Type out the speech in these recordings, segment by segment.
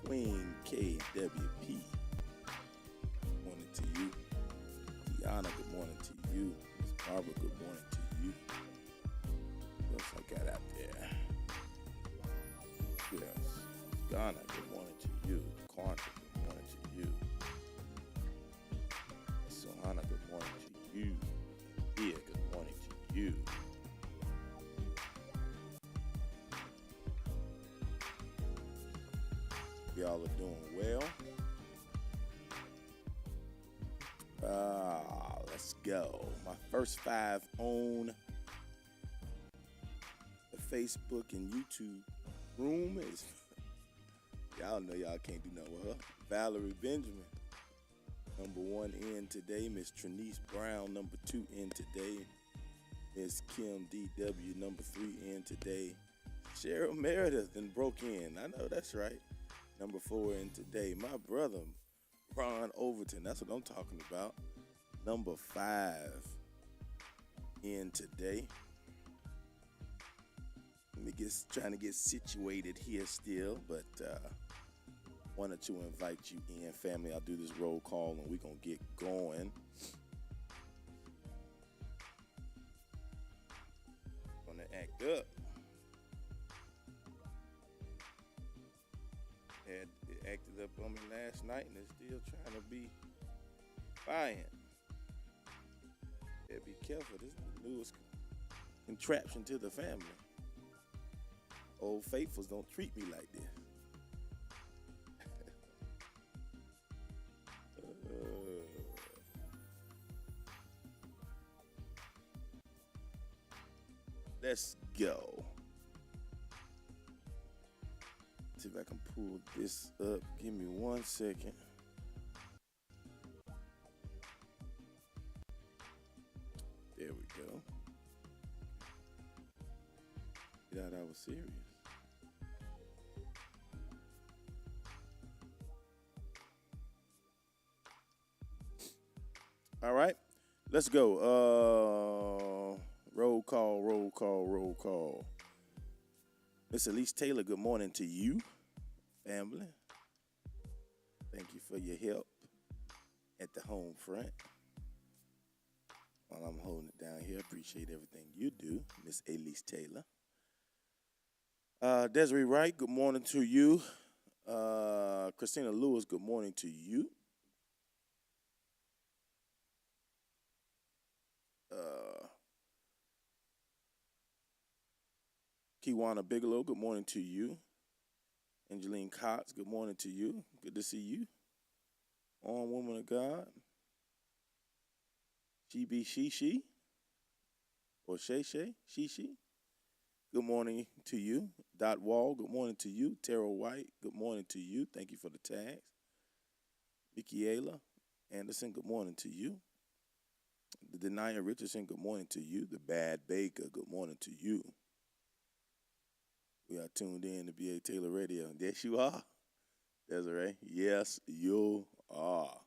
Queen KWP, good morning to you. Deanna, good morning to you. Miss Barbara, good morning to you. What else I got out there? Who else? Ghana, good morning to you. Quanta, good morning to you. Sohana, good morning to you. Here, good morning to you. Y'all are doing well. Let's go. My first 5 on the Facebook and YouTube room is y'all know y'all can't do nothing with her. Valerie Benjamin, number 1 in today. Miss Trinice Brown, number 2 in today. Miss Kim DW, number 3 in today. Cheryl Meredith and broke in. I know that's right. Number 4 in today. My brother, Ron Overton. That's what I'm talking about. Number 5 in today. Let me trying to get situated here still, but wanted to invite you in, family. I'll do this roll call and we're going to get going. Gonna act up. It acted up on me last night and it's still trying to be defiant. Yeah, be careful. This is the newest contraption to the family. Old faithfuls don't treat me like this. Let's go. See if I can pull this up. Give me 1 second. There we go. Get out our series. All right, let's go. Roll call, roll call, roll call. Miss Elise Taylor, good morning to you, family. Thank you for your help at the home front. While I'm holding it down here, appreciate everything you do, Miss Elise Taylor. Desiree Wright, good morning to you. Christina Lewis, good morning to you. Kiwana Bigelow, good morning to you. Angeline Cox, good morning to you. Good to see you. On Woman of God. She or Shay, She. Good morning to you. Dot Wall, good morning to you. Terrell White, good morning to you. Thank you for the tags. Michaela Anderson, good morning to you. The Denia Richardson, good morning to you. The Bad Baker, good morning to you. We are tuned in to B.A. Taylor Radio. Yes, you are, Desiree. Yes, you are.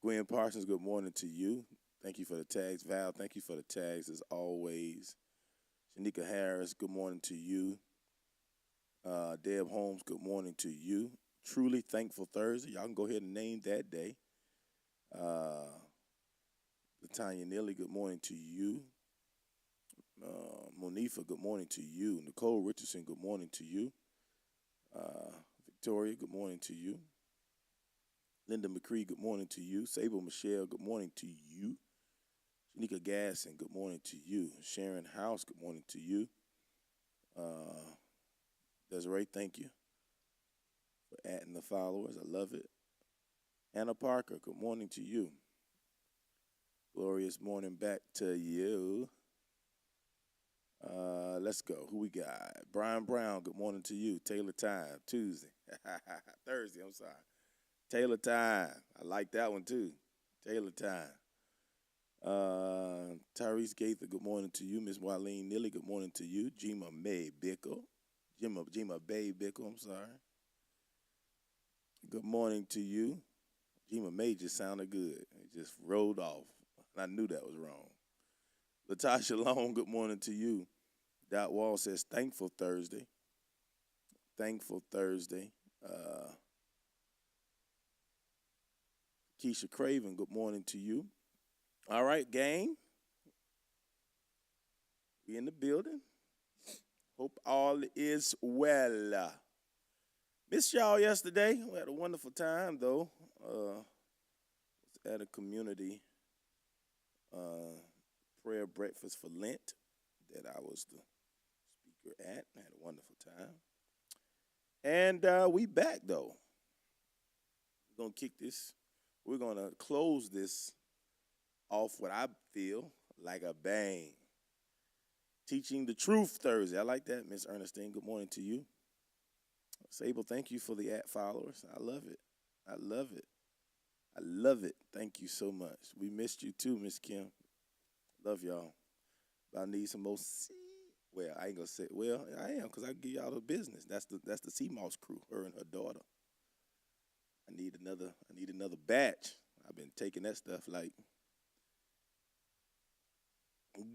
Gwen Parsons, good morning to you. Thank you for the tags. Val, thank you for the tags as always. Shanika Harris, good morning to you. Deb Holmes, good morning to you. Truly Thankful Thursday. Y'all can go ahead and name that day. Latanya Neely, good morning to you. Monifa, good morning to you. Nicole Richardson, good morning to you. Victoria, good morning to you. Linda McCree, good morning to you. Sable Michelle, good morning to you. Shanika Gasson, good morning to you. Sharon House, good morning to you. Desiree, thank you for adding the followers. I love it. Hannah Parker, good morning to you. Glorious morning back to you. Let's go. Who we got? Brian Brown, good morning to you. Taylor Time, Tuesday. Thursday, I'm sorry. Taylor Time. I like that one too. Taylor Time. Tyrese Gaither, good morning to you. Miss Wileen Nilly, good morning to you. Jima May Bickle. Jima Bay Bickle, I'm sorry. Good morning to you. Jima May just sounded good. It just rolled off. I knew that was wrong. Latasha Long, good morning to you. Dot Wall says, Thankful Thursday. Thankful Thursday. Uh, Keisha Craven, good morning to you. All right, gang, we in the building. Hope all is well. Missed y'all yesterday. We had a wonderful time, though. Was at a community uh, prayer breakfast for Lent that I was the speaker at. I had a wonderful time. And we back, though. We're going to kick this. We're going to close this off what I feel like a bang. Teaching the Truth Thursday. I like that, Miss Ernestine. Good morning to you. Sable, thank you for the @followers. I love it. I love it. I love it. Thank you so much. We missed you too, Miss Kim. Love y'all. But I need some more well, I ain't gonna say well, I am, because I give y'all the business. That's the CMOS crew, her and her daughter. I need another batch. I've been taking that stuff like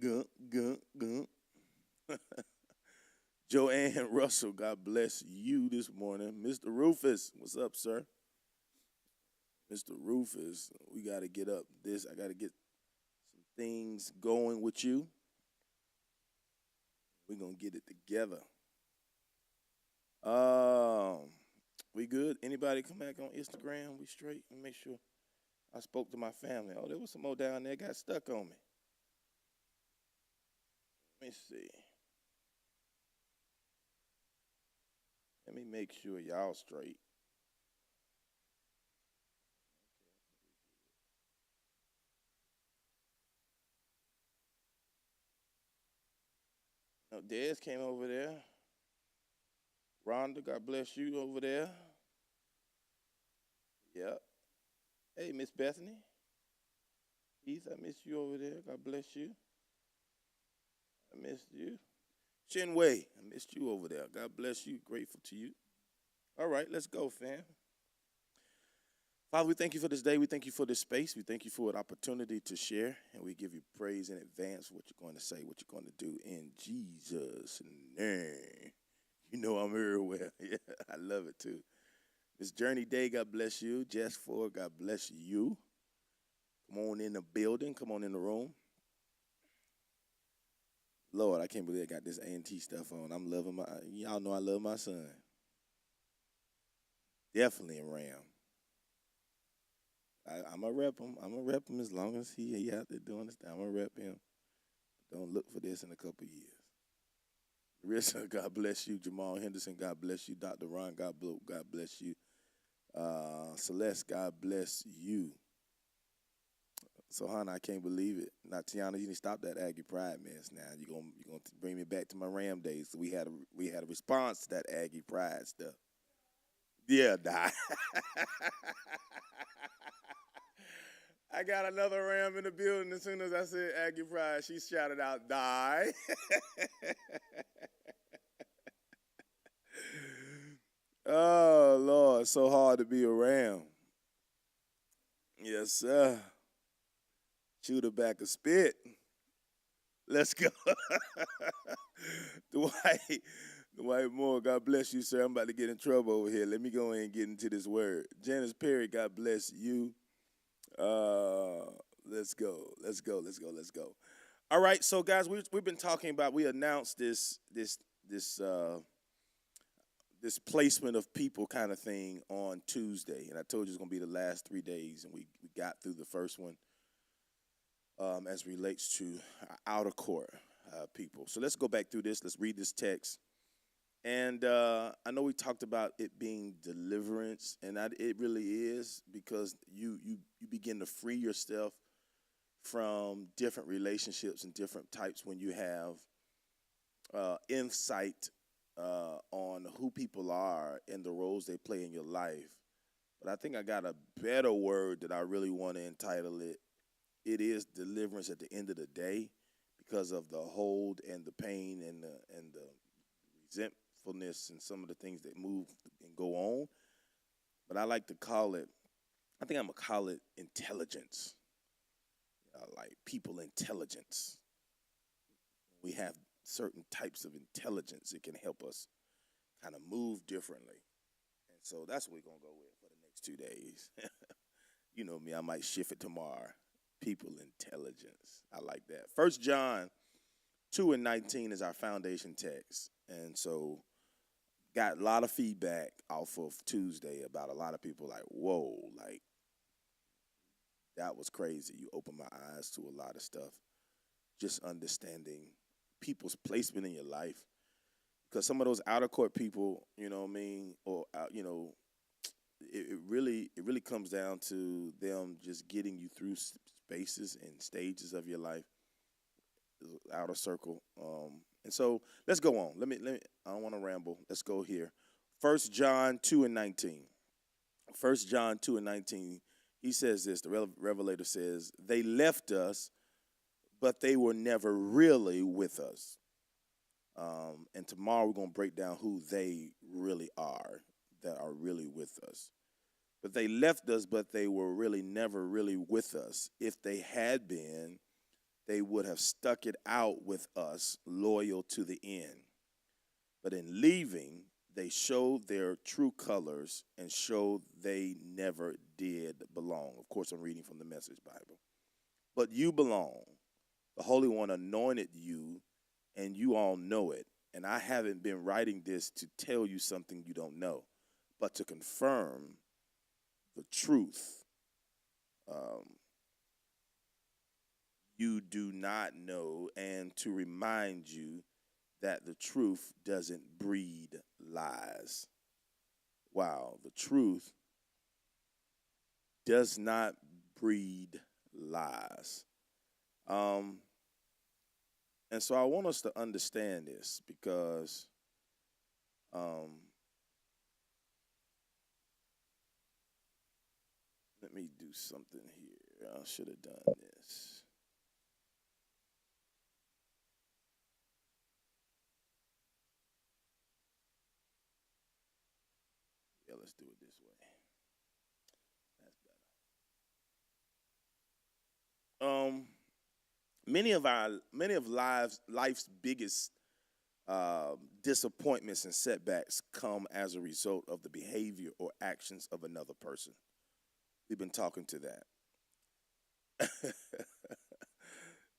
gunk, gunk, gunk. Joanne Russell, God bless you this morning. Mr. Rufus, what's up, sir? Mr. Rufus, we got to get up this. I got to get some things going with you. We're going to get it together. We good? Anybody come back on Instagram? We straight? Let me make sure I spoke to my family. Oh, there was some more down there got stuck on me. Let me see. Let me make sure y'all straight. No, Des came over there. Rhonda, God bless you over there. Yep. Hey, Miss Bethany. Keith, I miss you over there. God bless you. I missed you. Shinwei, I missed you over there. God bless you. Grateful to you. All right, let's go, fam. Father, we thank you for this day. We thank you for this space. We thank you for an opportunity to share, and we give you praise in advance for what you're going to say, what you're going to do in Jesus' name. You know I'm everywhere. Yeah, I love it too. Miss Journey Day, God bless you. Jess Ford, God bless you. Come on in the building. Come on in the room. Lord, I can't believe I got this A&T stuff on. I'm loving y'all know I love my son. Definitely a Ram. I'm going to rep him. I'm going to rep him as long as he out there doing this thing. I'm going to rep him. Don't look for this in a couple years. Rissa, God bless you. Jamal Henderson, God bless you. Dr. Ron, God bless you. Celeste, God bless you. So, Hannah, I can't believe it. Now, Tiana, you need to stop that Aggie Pride mess now. You're gonna bring me back to my Ram days. So we had a response to that Aggie Pride stuff. Yeah, die. I got another Ram in the building. As soon as I said Aggie Pride, she shouted out, die. Oh, Lord, so hard to be a Ram. Yes, sir. Shoot her back a spit. Let's go. Dwight Moore, God bless you, sir. I'm about to get in trouble over here. Let me go in and get into this word. Janice Perry, God bless you. Let's go. All right, so guys, we've been talking about. We announced this placement of people kind of thing on Tuesday, and I told you it's gonna be the last 3 days, and we got through the first one as relates to outer court people. So let's go back through this. Let's read this text. And I know we talked about it being deliverance, and it really is, because you begin to free yourself from different relationships and different types when you have insight on who people are and the roles they play in your life. But I think I got a better word that I really want to entitle it. It is deliverance at the end of the day, because of the hold and the pain and the resentfulness and some of the things that move and go on. But I like to call it, I think I'm going to call it intelligence, like people intelligence. We have certain types of intelligence. It can help us kind of move differently. So that's what we're gonna go with for the next 2 days. You know me, I might shift it tomorrow. People intelligence. I like that. First John 2:19 is our foundation text. And so got a lot of feedback off of Tuesday about a lot of people like, whoa, like that was crazy. You opened my eyes to a lot of stuff. Just understanding people's placement in your life. Because some of those outer court people, you know what I mean, or it really comes down to them just getting you through spaces and stages of your life, outer circle. And so let's go on. Let me. I don't want to ramble. Let's go here. 1 John 2:19. 1 John 2:19. He says this. The Revelator says, "They left us, but they were never really with us." And tomorrow we're going to break down who they really are that are really with us. But they left us, but they were really never really with us. If they had been, they would have stuck it out with us, loyal to the end. But in leaving, they showed their true colors and showed they never did belong. Of course, I'm reading from the Message Bible. But you belong. The Holy One anointed you, and you all know it. And I haven't been writing this to tell you something you don't know, but to confirm the truth. You do not know, and to remind you that the truth doesn't breed lies. Wow, the truth does not breed lies. And so I want us to understand this because let me do something here. I should have done this. Yeah, let's do it this way. That's better. Many of life's biggest disappointments and setbacks come as a result of the behavior or actions of another person. We've been talking to that.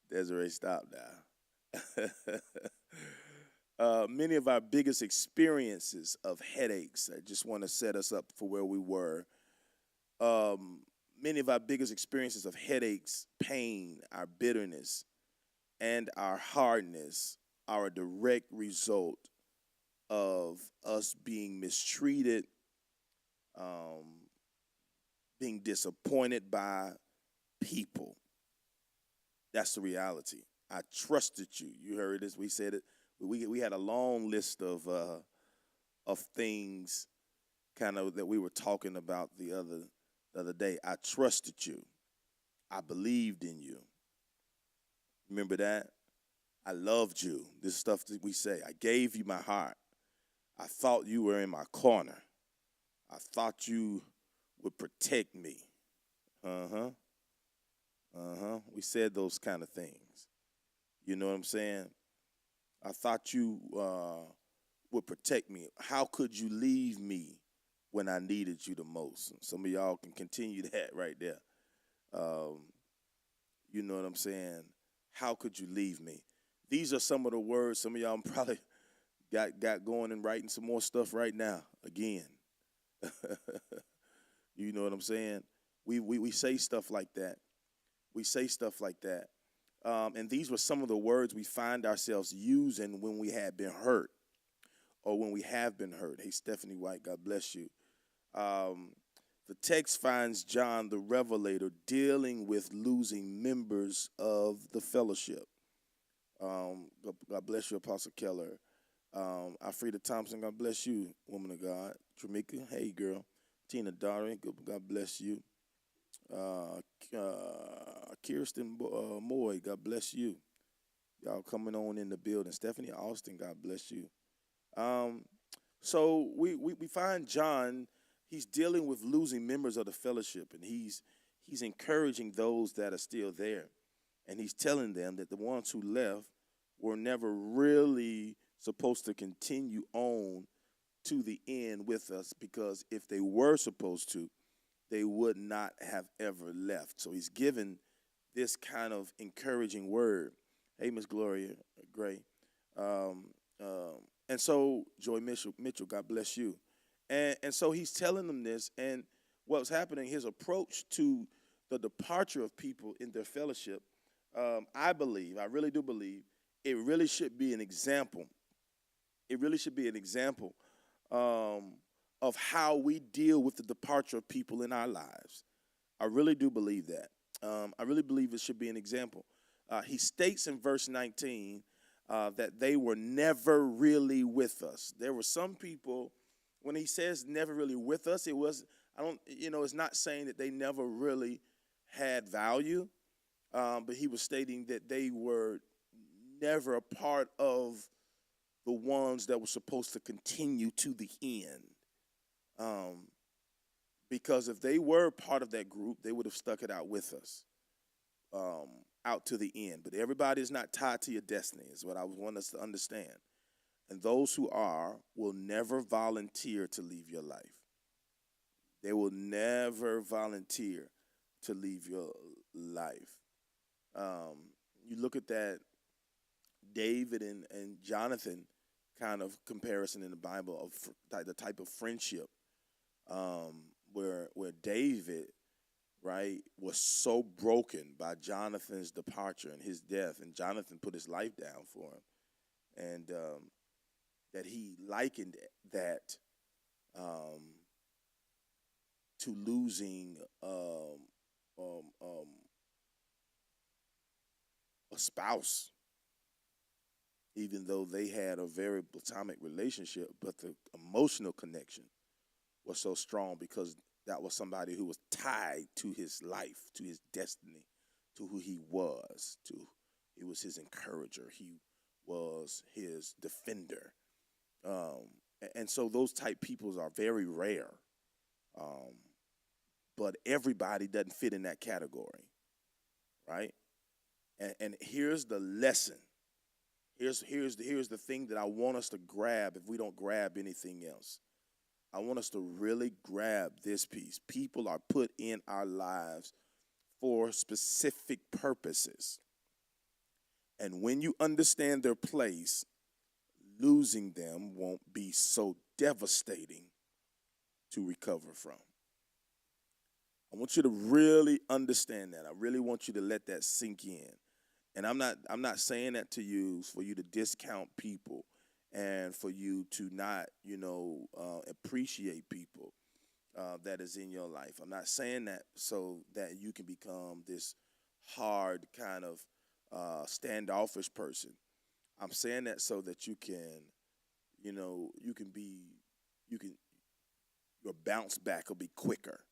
Desiree, stop now. Many of our biggest experiences of headaches, I just want to set us up for where we were. Many of our biggest experiences of headaches, pain, our bitterness, and our hardness are a direct result of us being mistreated, being disappointed by people. That's the reality. I trusted you. You heard this. We said it. We had a long list of things, kind of that we were talking about the other day. I trusted you. I believed in you. Remember that? I loved you. This stuff that we say. I gave you my heart. I thought you were in my corner. I thought you would protect me. We said those kind of things. You know what I'm saying? I thought you would protect me. How could you leave me when I needed you the most? Some of y'all can continue that right there. You know what I'm saying? How could you leave me? These are some of the words some of y'all probably got going and writing some more stuff right now again. You know what I'm saying? We say stuff like that. We say stuff like that. And these were some of the words we find ourselves using when we had been hurt or when we have been hurt. Hey, Stephanie White, God bless you. The text finds John the Revelator dealing with losing members of the fellowship. God bless you, Apostle Keller. Alfreda Thompson, God bless you, woman of God. Tramika, hey, girl. Tina Darring, God bless you. Kirsten Moy, God bless you. Y'all coming on in the building. Stephanie Austin, God bless you. So we find John, he's dealing with losing members of the fellowship, and he's encouraging those that are still there. And he's telling them that the ones who left were never really supposed to continue on to the end with us, because if they were supposed to, they would not have ever left. So he's given this kind of encouraging word. Hey, Miss Gloria Gray. Um, and so Joy Mitchell, God bless you. And so he's telling them this, and what's happening, his approach to the departure of people in their fellowship, I really do believe, it really should be an example. It really should be an example of how we deal with the departure of people in our lives. I really do believe that. I really believe it should be an example. He states in verse 19 that they were never really with us. There were some people, when he says never really with us, it's not saying that they never really had value, but he was stating that they were never a part of the ones that were supposed to continue to the end. Because if they were part of that group, they would have stuck it out with us, out to the end. But everybody is not tied to your destiny, is what I want us to understand. And those who are will never volunteer to leave your life. They will never volunteer to leave your life. You look at that David and Jonathan kind of comparison in the Bible of the type of friendship where David, right, was so broken by Jonathan's departure and his death, and Jonathan put his life down for him, and that he likened that to losing a spouse, even though they had a very platonic relationship, but the emotional connection was so strong because that was somebody who was tied to his life, to his destiny, to who he was. He was his encourager. He was his defender. And so those type peoples are very rare. But everybody doesn't fit in that category, right? And here's the lesson. Here's the thing that I want us to grab if we don't grab anything else. I want us to really grab this piece. People are put in our lives for specific purposes. And when you understand their place, losing them won't be so devastating to recover from. I want you to really understand that. I really want you to let that sink in. And I'm not saying that to you for you to discount people and for you to not, appreciate people that is in your life. I'm not saying that so that you can become this hard kind of standoffish person. I'm saying that so that you can, your bounce back will be quicker,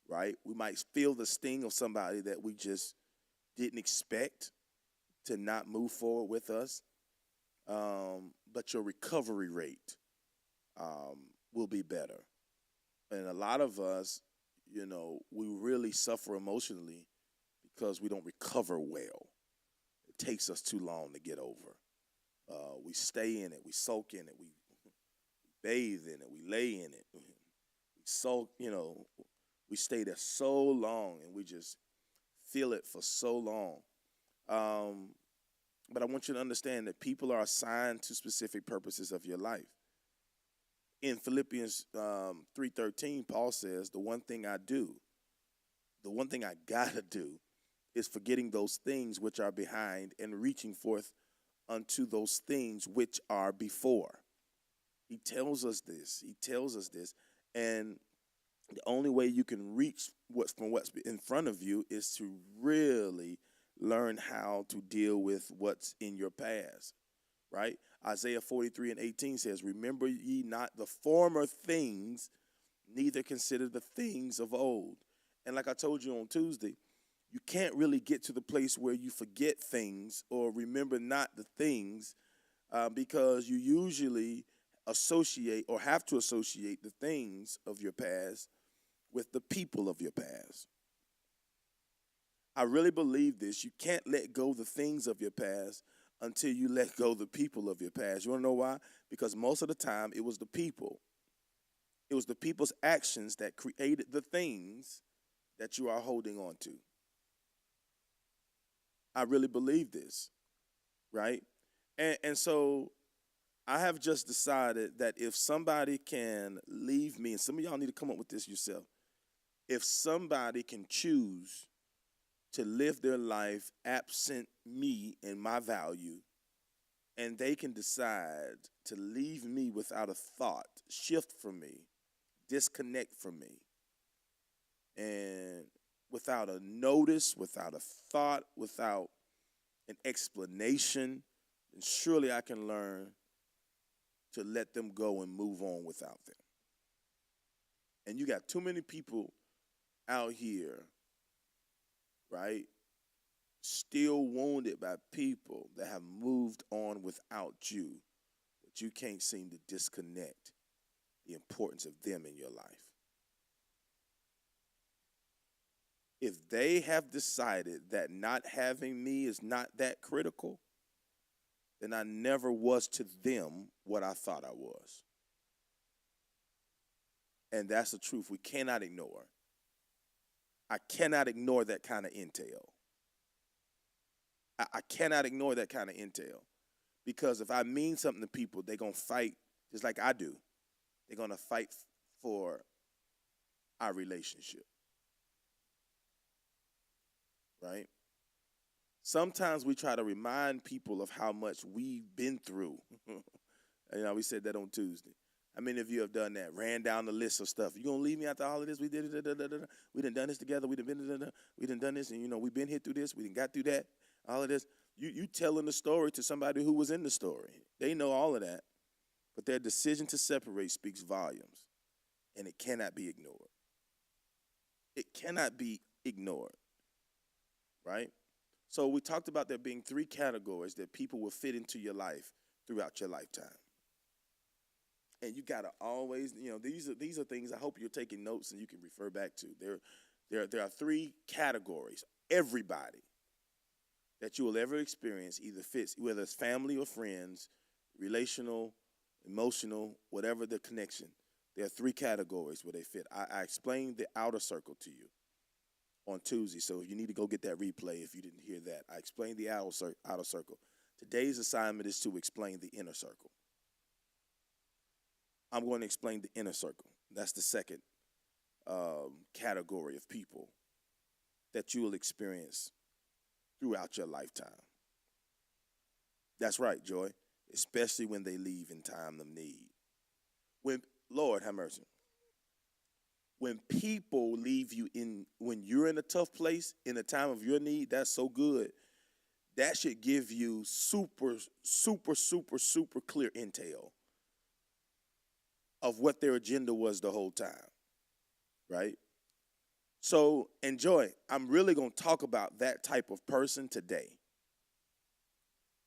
right? We might feel the sting of somebody that we just didn't expect to not move forward with us, but your recovery rate will be better. And a lot of us, we really suffer emotionally because we don't recover well. It takes us too long to get over. We stay in it, we soak in it, we bathe in it, we lay in it. We soak, we stay there so long and we just feel it for so long. But I want you to understand that people are assigned to specific purposes of your life. In Philippians 3:13, Paul says, the one thing I gotta do is forgetting those things which are behind and reaching forth unto those things which are before. He tells us this. And the only way you can reach what's in front of you is to really learn how to deal with what's in your past, right? Isaiah 43:18 says, remember ye not the former things, neither consider the things of old. And like I told you on Tuesday, you can't really get to the place where you forget things or remember not the things because you usually associate or have to associate the things of your past with the people of your past. I really believe this. You can't let go of the things of your past until you let go of the people of your past. You want to know why? Because most of the time it was the people. It was the people's actions that created the things that you are holding on to. I really believe this, right? And so I have just decided that if somebody can leave me, and some of y'all need to come up with this yourself, if somebody can choose to live their life absent me and my value, and they can decide to leave me without a thought, shift from me, disconnect from me, and without a notice, without a thought, without an explanation, then surely I can learn to let them go and move on without them. And you got too many people out here, right, still wounded by people that have moved on without you, but you can't seem to disconnect the importance of them in your life. If they have decided that not having me is not that critical, then I never was to them what I thought I was. And that's the truth we cannot ignore. I cannot ignore that kind of intel. I cannot ignore that kind of intel. Because if I mean something to people, they're going to fight just like I do. They're going to fight for our relationship. Right? Sometimes we try to remind people of how much we've been through. We said that on Tuesday. How many of you have done that? Ran down the list of stuff. You gonna leave me after all of this? We did it. We done this together. We done done this, and we've been here through this. We done got through that. All of this. You telling the story to somebody who was in the story. They know all of that, but their decision to separate speaks volumes, and it cannot be ignored. It cannot be ignored. Right? So we talked about there being 3 categories that people will fit into your life throughout your lifetime. And you gotta always, these are things I hope you're taking notes and you can refer back to. There are 3 categories. Everybody that you will ever experience either fits, whether it's family or friends, relational, emotional, whatever the connection. There are 3 categories where they fit. I explained the outer circle to you on Tuesday, so you need to go get that replay if you didn't hear that. I explained the outer circle. Today's assignment is to explain the inner circle. I'm going to explain the inner circle. That's the second category of people that you will experience throughout your lifetime. That's right, Joy, especially when they leave in time of need. Lord have mercy. When people leave you when you're in a tough place, in a time of your need, that's so good. That should give you super, super, super, super clear intel of what their agenda was the whole time, right? So, enjoy. I'm really going to talk about that type of person today.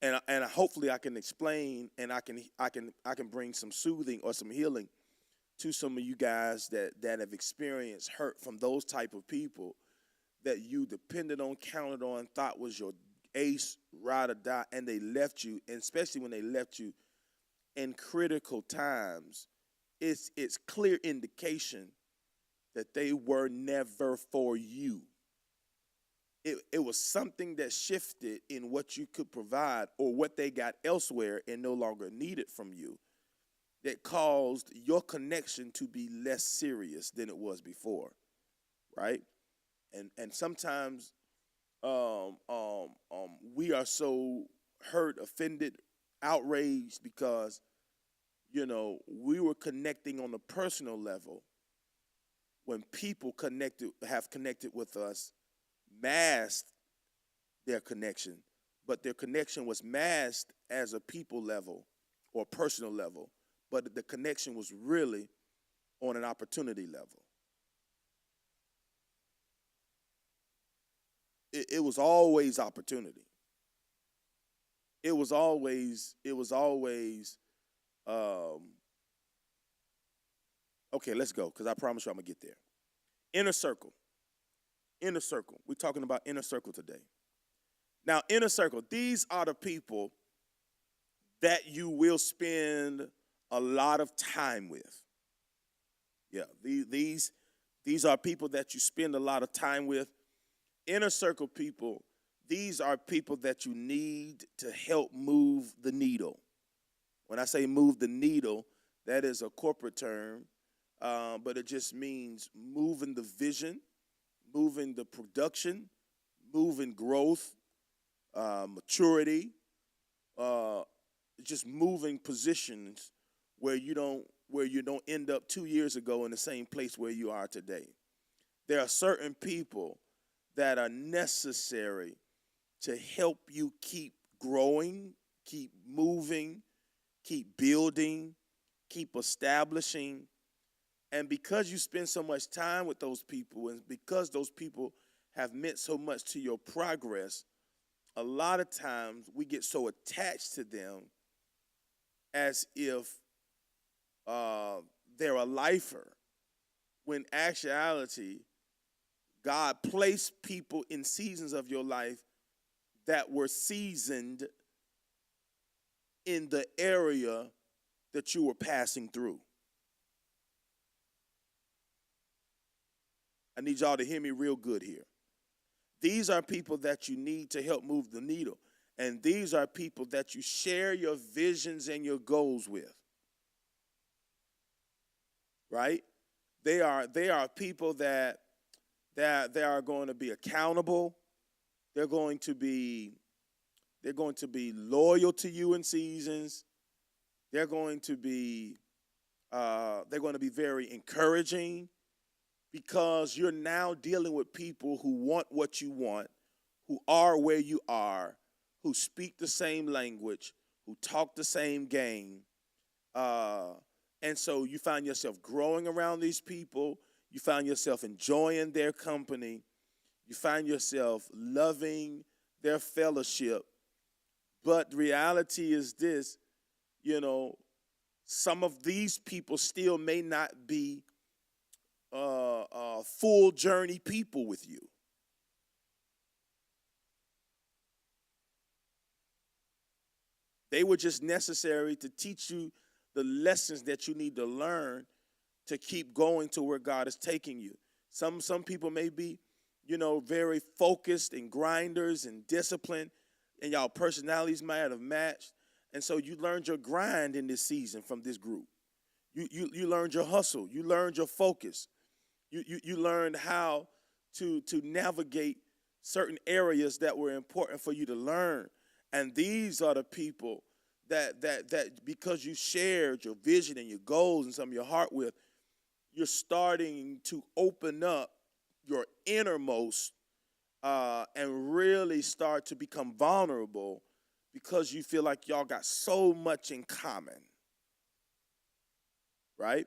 And hopefully I can explain and I can bring some soothing or some healing to some of you guys that have experienced hurt from those type of people that you depended on, counted on, thought was your ace, ride or die, and they left you, and especially when they left you in critical times, it's clear indication that they were never for you. It was something that shifted in what you could provide or what they got elsewhere and no longer needed from you, that caused your connection to be less serious than it was before, right? And sometimes we are so hurt, offended, outraged because, we were connecting on a personal level when people have connected with us, masked their connection, but their connection was masked as a people level or personal level. But the connection was really on an opportunity level. It was always opportunity. It was always, okay, let's go, because I promise you I'm going to get there. Inner circle. Inner circle. We're talking about inner circle today. Now, inner circle, these are the people that you will spend a lot of time with. Yeah, these are people that you spend a lot of time with. Inner circle people, these are people that you need to help move the needle. When I say move the needle, that is a corporate term, but it just means moving the vision, moving the production, moving growth, maturity, uh, just moving positions where you don't end up 2 years ago in the same place where you are today. There are certain people that are necessary to help you keep growing, keep moving, keep building, keep establishing. And because you spend so much time with those people, and because those people have meant so much to your progress, a lot of times we get so attached to them as if they're a lifer, when actuality, God placed people in seasons of your life that were seasoned in the area that you were passing through. I need y'all to hear me real good here. These are people that you need to help move the needle. And these are people that you share your visions and your goals with. Right? They are people that they are going to be accountable. They're going to be loyal to you in seasons. They're going to be very encouraging, because you're now dealing with people who want what you want, who are where you are, who speak the same language, who talk the same game. And so you find yourself growing around these people. You find yourself enjoying their company. You find yourself loving their fellowship. But the reality is this, some of these people still may not be full journey people with you. They were just necessary to teach you the lessons that you need to learn to keep going to where God is taking you. Some people may be, very focused and grinders and disciplined, and y'all personalities might have matched. And so you learned your grind in this season from this group. You learned your hustle. You learned your focus. You learned how to navigate certain areas that were important for you to learn. And these are the people that because you shared your vision and your goals and some of your heart with, you're starting to open up your innermost and really start to become vulnerable, because you feel like y'all got so much in common, right?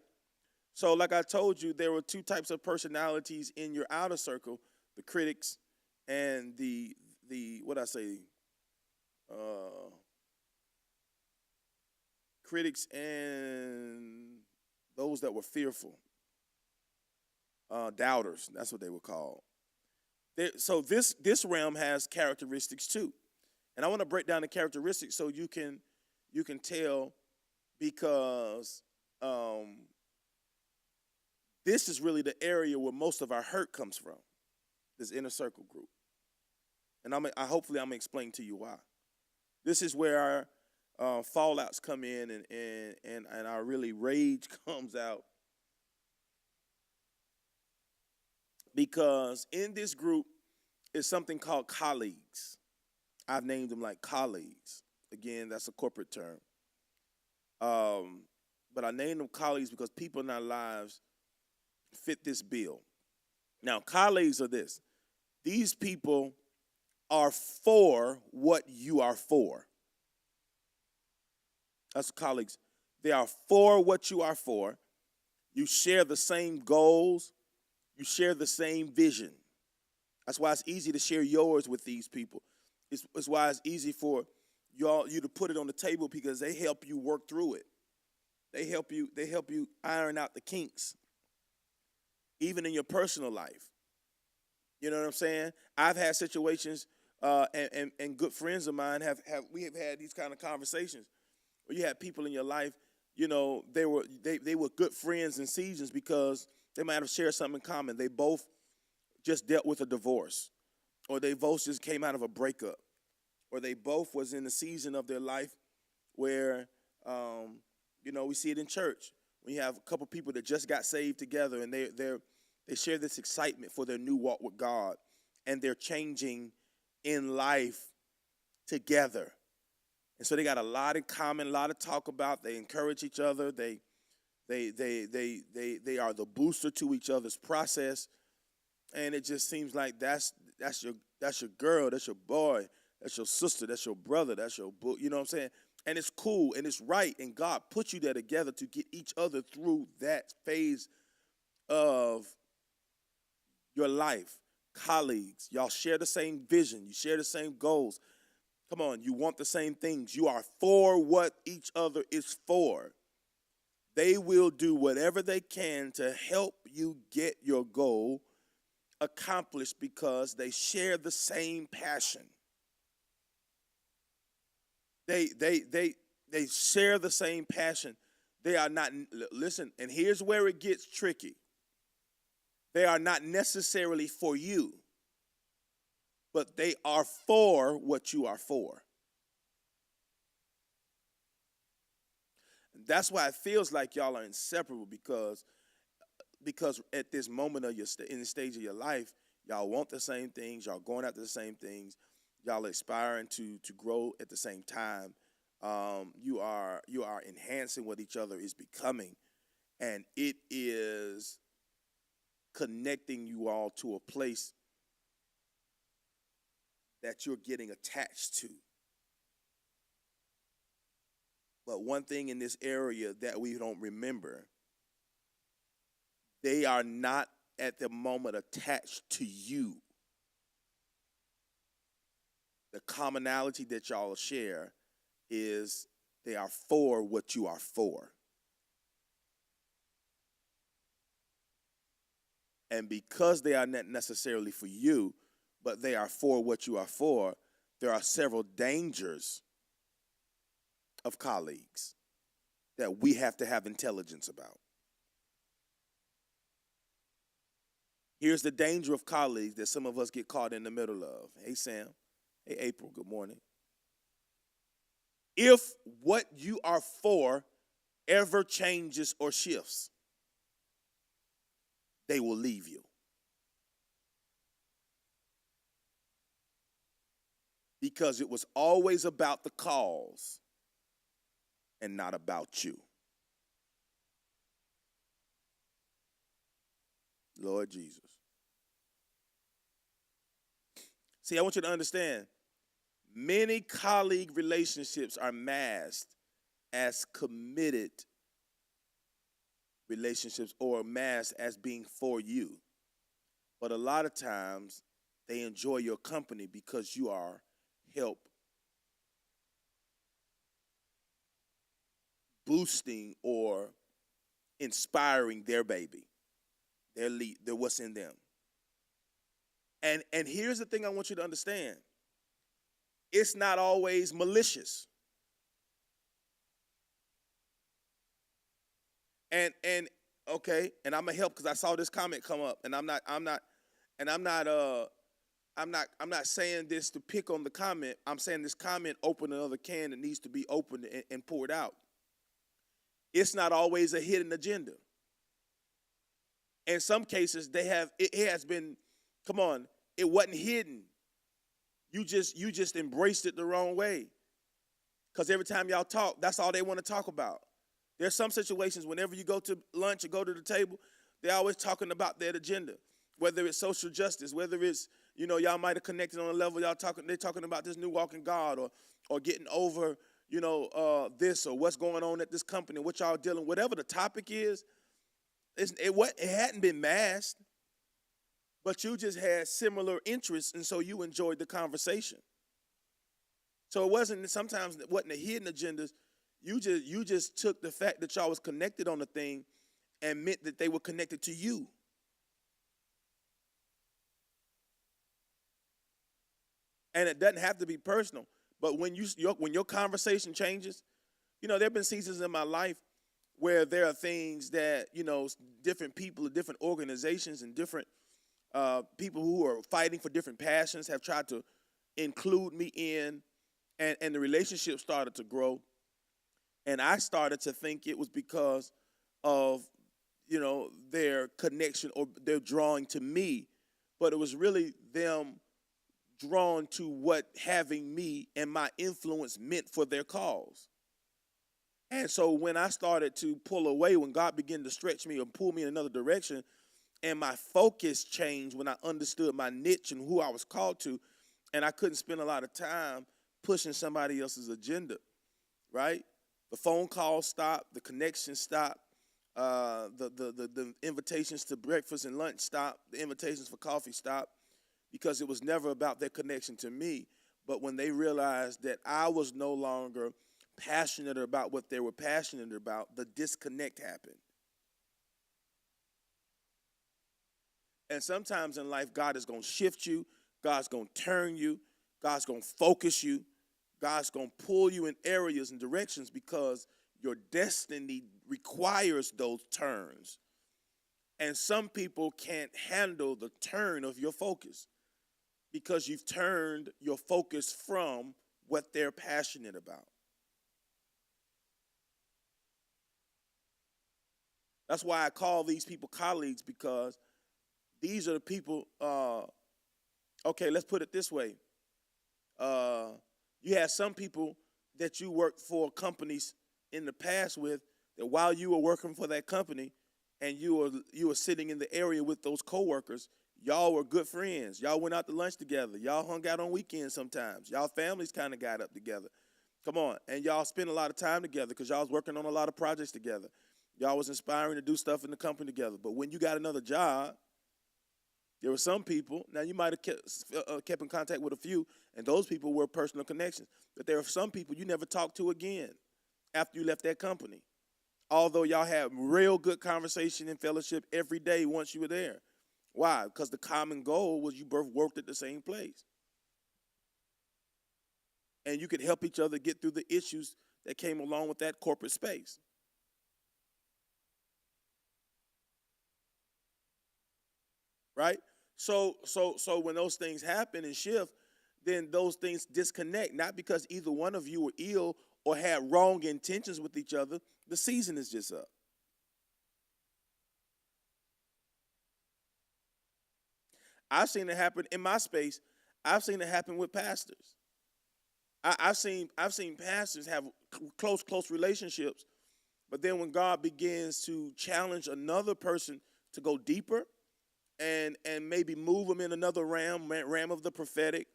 So like I told you, there were two types of personalities in your outer circle: the critics and the critics and those that were fearful, doubters. That's what they were called. So this realm has characteristics too, and I want to break down the characteristics so you can tell, because this is really the area where most of our hurt comes from, this inner circle group. And hopefully I'm going to explain to you why. This is where our fallouts come in, and our really rage comes out. Because in this group is something called colleagues. I've named them like colleagues. Again, that's a corporate term. But I named them colleagues because people in our lives fit this bill. Now, colleagues are this. These people are for what you are for. That's colleagues. They are for what you are for. You share the same goals. You share the same vision. That's why it's easy to share yours with these people. It's why it's easy for you to put it on the table, because they help you work through it. They help you iron out the kinks, even in your personal life. You know what I'm saying? I've had situations, and good friends of mine we have had these kind of conversations or you had people in your life, they were good friends in seasons because they might have shared something in common. They both just dealt with a divorce, or they both just came out of a breakup, or they both was in a season of their life where, we see it in church. When you have a couple people that just got saved together and they share this excitement for their new walk with God, and they're changing in life together. And so they got a lot in common, a lot to talk about. They encourage each other. They are the booster to each other's process. And it just seems like that's your girl, that's your boy, that's your sister, that's your brother, that's your boo. You know what I'm saying? And it's cool and it's right. And God put you there together to get each other through that phase of your life. Colleagues, y'all share the same vision. You share the same goals. Come on, you want the same things. You are for what each other is for. They will do whatever they can to help you get your goal accomplished because they share the same passion. They share the same passion. They are not, listen, and here's where it gets tricky. They are not necessarily for you, but they are for what you are for. That's why it feels like y'all are inseparable because at this moment of in the stage of your life, y'all want the same things, y'all going after the same things, y'all aspiring to grow at the same time. You are enhancing what each other is becoming, and it is connecting you all to a place that you're getting attached to. But one thing in this area that we don't remember, they are not at the moment attached to you. The commonality that y'all share is they are for what you are for. And because they are not necessarily for you, but they are for what you are for, there are several dangers of colleagues that we have to have intelligence about. Here's the danger of colleagues that some of us get caught in the middle of. Hey, Sam. Hey, April. Good morning. If what you are for ever changes or shifts, they will leave you. Because it was always about the cause and not about you. Lord Jesus. See, I want you to understand, many colleague relationships are masked as committed relationships or masked as being for you. But a lot of times, they enjoy your company because you are help boosting or inspiring their baby, their lead, their what's in them. And here's the thing I want you to understand. It's not always malicious. And okay, and I'm gonna help because I saw this comment come up, and I'm not saying this to pick on the comment. I'm saying this comment opened another can that needs to be opened and poured out. It's not always a hidden agenda. In some cases, it has been, come on, it wasn't hidden. You just embraced it the wrong way. Because every time y'all talk, that's all they want to talk about. There's some situations whenever you go to lunch or go to the table, they're always talking about their agenda. Whether it's social justice, whether it's, y'all might have connected on a level, they're talking about this new walk in God or getting over, this or what's going on at this company, what y'all dealing, whatever the topic is, it hadn't been masked, but you just had similar interests, and so you enjoyed the conversation. So sometimes it wasn't a hidden agendas. You just took the fact that y'all was connected on a thing and meant that they were connected to you. And it doesn't have to be personal, but when your conversation changes, There have been seasons in my life where there are things that, different people, different organizations, and different people who are fighting for different passions have tried to include me in, and the relationship started to grow. And I started to think it was because of, their connection or their drawing to me. But it was really them drawn to what having me and my influence meant for their cause. And so when I started to pull away, when God began to stretch me and pull me in another direction, and my focus changed when I understood my niche and who I was called to, and I couldn't spend a lot of time pushing somebody else's agenda, right? The phone calls stopped, the connection stopped, the invitations to breakfast and lunch stopped, the invitations for coffee stopped, because it was never about their connection to me. But when they realized that I was no longer passionate about what they were passionate about, the disconnect happened. And sometimes in life, God is going to shift you. God's going to turn you. God's going to focus you. God's going to pull you in areas and directions because your destiny requires those turns. And some people can't handle the turn of your focus because you've turned your focus from what they're passionate about. That's why I call these people colleagues, because these are the people, okay, let's put it this way. You have some people that you worked for companies in the past with, that while you were working for that company and you were sitting in the area with those coworkers, y'all were good friends. Y'all went out to lunch together. Y'all hung out on weekends sometimes. Y'all families kind of got up together. Come on. And y'all spent a lot of time together because y'all was working on a lot of projects together. Y'all was inspiring to do stuff in the company together. But when you got another job, there were some people, now you might have kept in contact with a few, and those people were personal connections. But there are some people you never talked to again after you left that company, although y'all had real good conversation and fellowship every day once you were there. Why? Because the common goal was you both worked at the same place. And you could help each other get through the issues that came along with that corporate space. Right? So when those things happen and shift, then those things disconnect, not because either one of you were ill or had wrong intentions with each other. The season is just up. I've seen it happen in my space. I've seen it happen with pastors. I've seen pastors have close relationships, but then when God begins to challenge another person to go deeper and maybe move them in another ram of the prophetic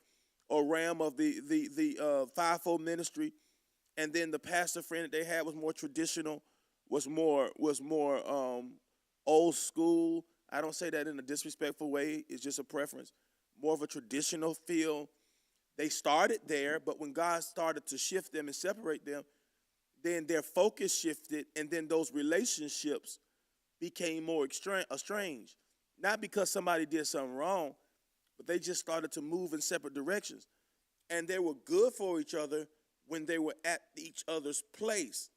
or ram of the fivefold ministry, and then the pastor friend that they had was more traditional, was more old school. I don't say that in a disrespectful way. It's just a preference. More of a traditional feel. They started there, but when God started to shift them and separate them, then their focus shifted, and then those relationships became more estranged. Not because somebody did something wrong, but they just started to move in separate directions. And they were good for each other when they were at each other's place.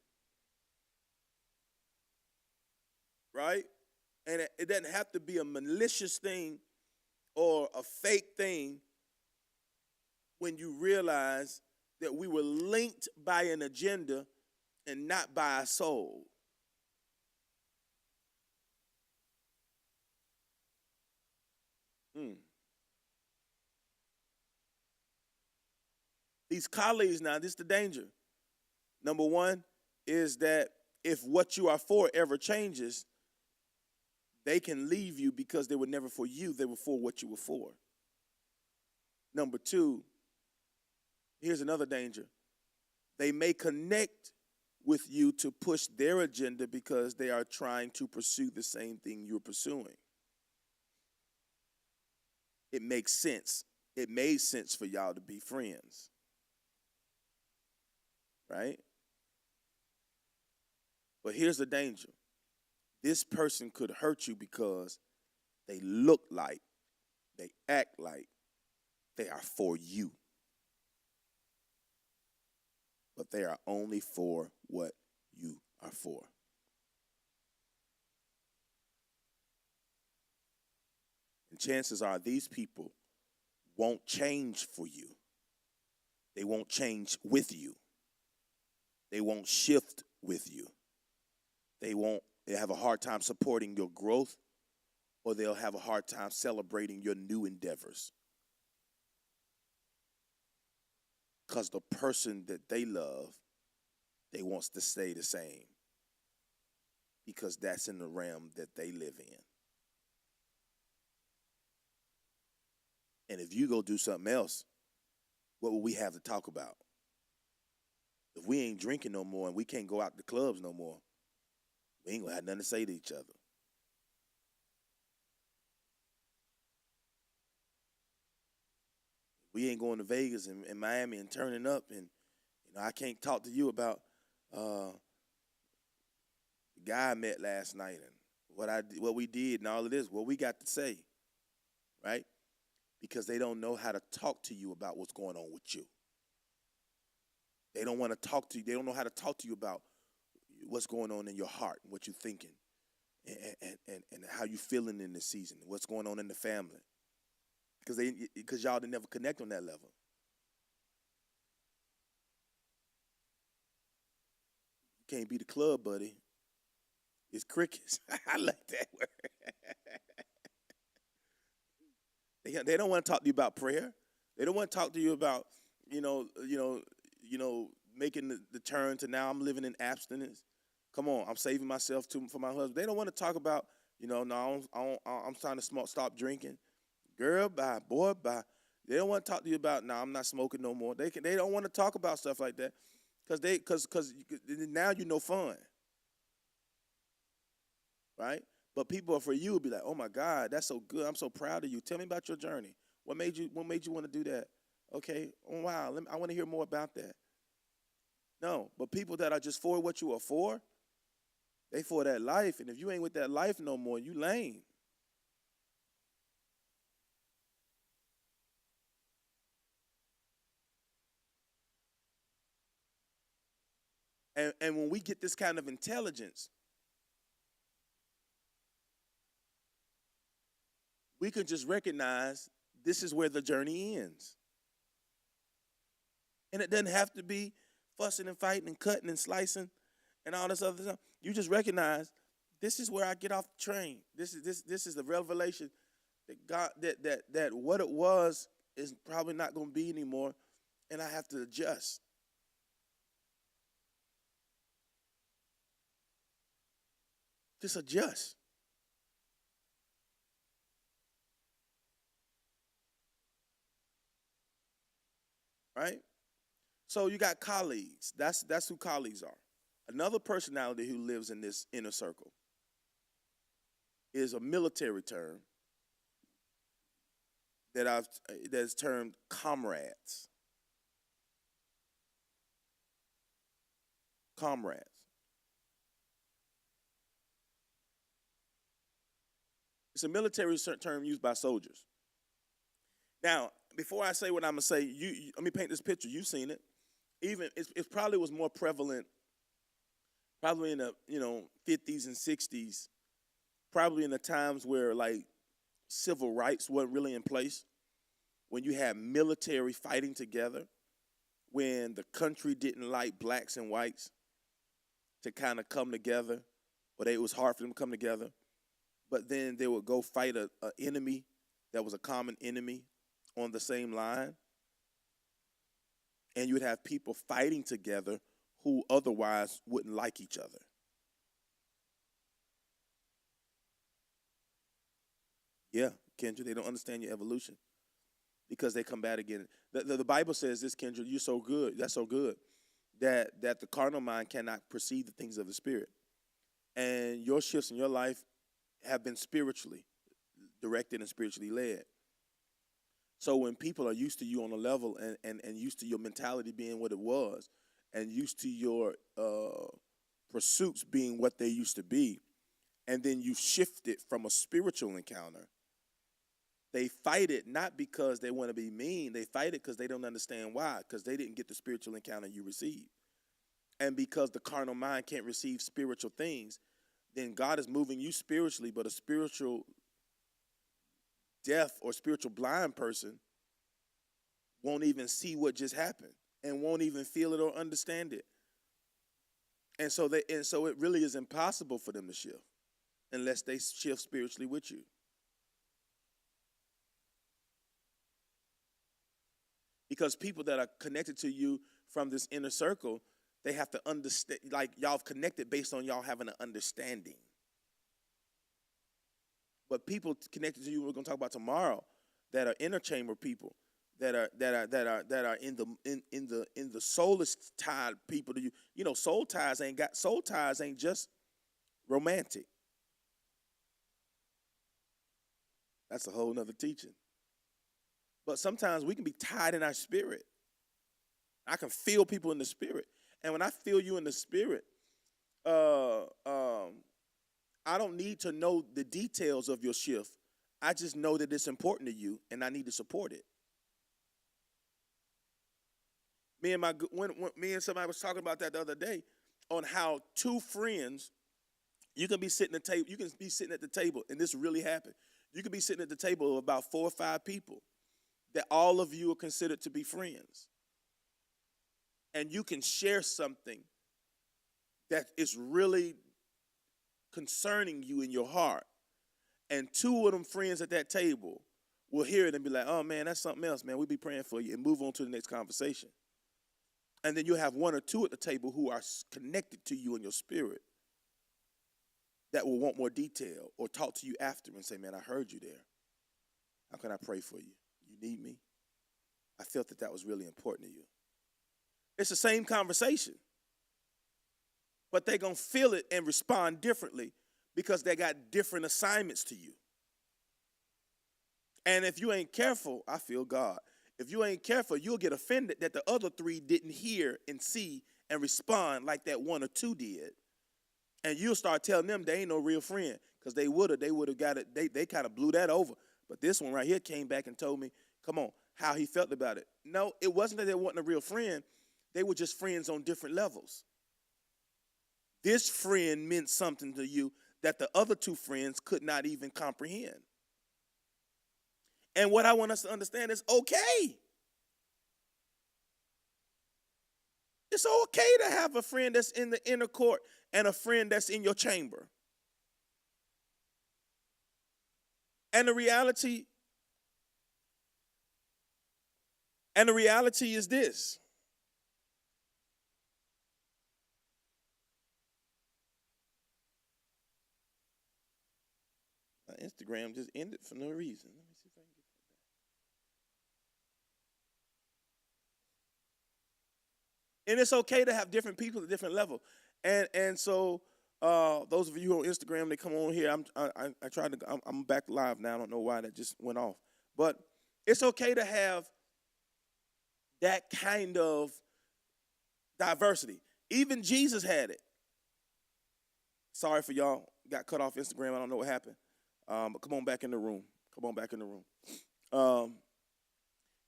Right? And it doesn't have to be a malicious thing or a fake thing when you realize that we were linked by an agenda and not by a soul. These colleagues now, this is the danger. Number one is that if what you are for ever changes, they can leave you because they were never for you, they were for what you were for. Number two, here's another danger. They may connect with you to push their agenda because they are trying to pursue the same thing you're pursuing. It makes sense. It made sense for y'all to be friends. Right? But here's the danger. This person could hurt you because they look like, they act like they are for you. but they are only for what you are for. And chances are these people won't change for you. They won't change with you. They won't shift with you. They have a hard time supporting your growth, or they'll have a hard time celebrating your new endeavors. Because the person that they love, they wants to stay the same. Because that's in the realm that they live in. And if you go do something else, what will we have to talk about? If we ain't drinking no more and we can't go out to clubs no more, we ain't gonna have nothing to say to each other. We ain't going to Vegas and Miami and turning up, and I can't talk to you about the guy I met last night and what we did and all of this, what we got to say, right? Because they don't know how to talk to you about what's going on with you. They don't want to talk to you. They don't know how to talk to you about what's going on in your heart and what you're thinking and how you feeling in this season, what's going on in the family. Because y'all didn't never connect on that level. You can't be the club buddy. It's crickets. I like that word. They don't want to talk to you about prayer. They don't want to talk to you about, making the turn to now I'm living in abstinence. Come on, I'm saving myself for my husband. They don't want to talk about, no, I'm trying to stop drinking. Girl, bye. Boy, bye. They don't want to talk to you about, no, I'm not smoking no more. They don't want to talk about stuff like that because now you know fun, right? But people for you will be like, oh my God, that's so good. I'm so proud of you. Tell me about your journey. What made you want to do that? Okay, oh, wow. I want to hear more about that. No, but people that are just for what you are for, they for that life. And if you ain't with that life no more, you lame. And when we get this kind of intelligence, we can just recognize this is where the journey ends. And it doesn't have to be fussing and fighting and cutting and slicing and all this other stuff. You just recognize this is where I get off the train. This is the revelation that God that what it was is probably not going to be anymore, and I have to adjust. Just adjust. Right? So you got colleagues. That's who colleagues are. Another personality who lives in this inner circle is a military term that's termed comrades. Comrades. It's a military term used by soldiers. Now, before I say what I'm gonna say, let me paint this picture. You've seen it. Even it probably was more prevalent, probably in the 50s and 60s, probably in the times where like civil rights weren't really in place, when you had military fighting together, when the country didn't like blacks and whites to kind of come together, or it was hard for them to come together. But then they would go fight an enemy that was a common enemy on the same line. And you would have people fighting together who otherwise wouldn't like each other. Yeah, Kendra, they don't understand your evolution because they combat again. The Bible says this, Kendra, you're so good, that's so good, that the carnal mind cannot perceive the things of the spirit. And your shifts in your life have been spiritually directed and spiritually led. So when people are used to you on a level and used to your mentality being what it was and used to your pursuits being what they used to be, and then you shift it from a spiritual encounter, they fight it not because they want to be mean. They fight it because they don't understand why, because they didn't get the spiritual encounter you received. And because the carnal mind can't receive spiritual things, then God is moving you spiritually, but a spiritual deaf or spiritual blind person won't even see what just happened and won't even feel it or understand it. And so it really is impossible for them to shift unless they shift spiritually with you. Because people that are connected to you from this inner circle, they have to understand, like y'all have connected based on y'all having an understanding. But people connected to you, we're going to talk about tomorrow, that are inner chamber people, that are in the soulless tied people to you. You know, soul ties ain't just romantic. That's a whole nother teaching. But sometimes we can be tied in our spirit. I can feel people in the spirit. And when I feel you in the spirit, I don't need to know the details of your shift. I just know that it's important to you, and I need to support it. Me and somebody was talking about that the other day on how two friends, you can be sitting at the table, and this really happened. You can be sitting at the table of about 4 or 5 people that all of you are considered to be friends. And you can share something that is really concerning you in your heart. And 2 of them friends at that table will hear it and be like, oh, man, that's something else, man. We'll be praying for you, and move on to the next conversation. And then you'll have 1 or 2 at the table who are connected to you in your spirit that will want more detail or talk to you after and say, man, I heard you there. How can I pray for you? You need me? I felt that was really important to you. It's the same conversation, but they're going to feel it and respond differently because they got different assignments to you. And if you ain't careful, I feel God. If you ain't careful, you'll get offended that the other 3 didn't hear and see and respond like that 1 or 2 did. And you'll start telling them they ain't no real friend because they would have got it. They kind of blew that over. But this one right here came back and told me, come on, how he felt about it. No, it wasn't that they wasn't a real friend. They were just friends on different levels. This friend meant something to you that the other 2 friends could not even comprehend. And what I want us to understand is okay. It's okay to have a friend that's in the inner court and a friend that's in your chamber. And the reality is this. My Instagram just ended for no reason. Let me see if I can get that back. And it's okay to have different people at different level. And so those of you who are on Instagram, they come on here. I'm back live now. I don't know why that just went off. But it's okay to have that kind of diversity. Even Jesus had it. Sorry for y'all. Got cut off Instagram. I don't know what happened. But come on back in the room.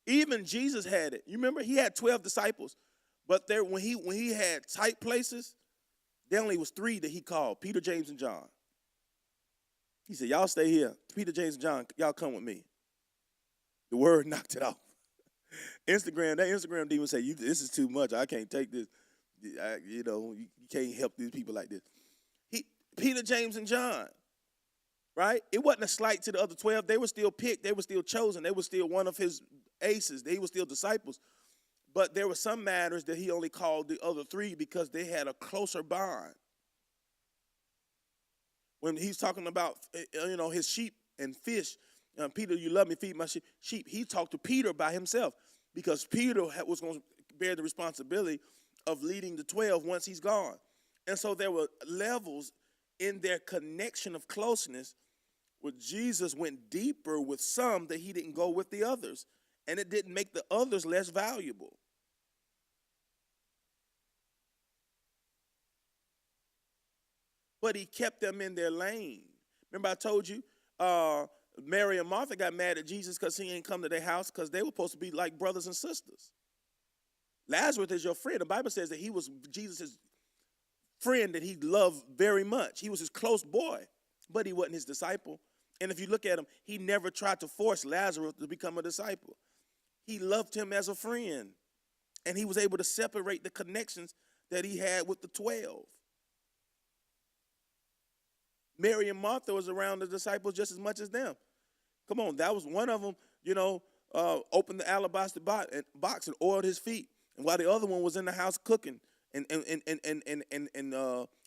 Even Jesus had it. You remember he had 12 disciples, but when he had tight places, there only was 3 that he called: Peter, James, and John. He said, "Y'all stay here. Peter, James, and John, y'all come with me." The word knocked it off. That Instagram demon say, "This is too much. I can't take this. You can't help these people like this." Peter, James, and John. Right? It wasn't a slight to the other 12. They were still picked. They were still chosen. They were still one of his aces. They were still disciples. But there were some matters that he only called the other 3 because they had a closer bond. When he's talking about, his sheep and fish, Peter, you love me, feed my sheep. He talked to Peter by himself because Peter was going to bear the responsibility of leading the 12 once he's gone. And so there were levels in their connection of closeness where Jesus went deeper with some that he didn't go with the others. And it didn't make the others less valuable. But he kept them in their lane. Remember I told you, Mary and Martha got mad at Jesus because he ain't come to their house because they were supposed to be like brothers and sisters. Lazarus is your friend. The Bible says that he was Jesus' friend that he loved very much. He was his close boy, but he wasn't his disciple. And if you look at him, he never tried to force Lazarus to become a disciple. He loved him as a friend, and he was able to separate the connections that he had with the 12. Mary and Martha was around the disciples just as much as them. Come on, that was one of them, opened the alabaster box and oiled his feet. And while the other one was in the house cooking and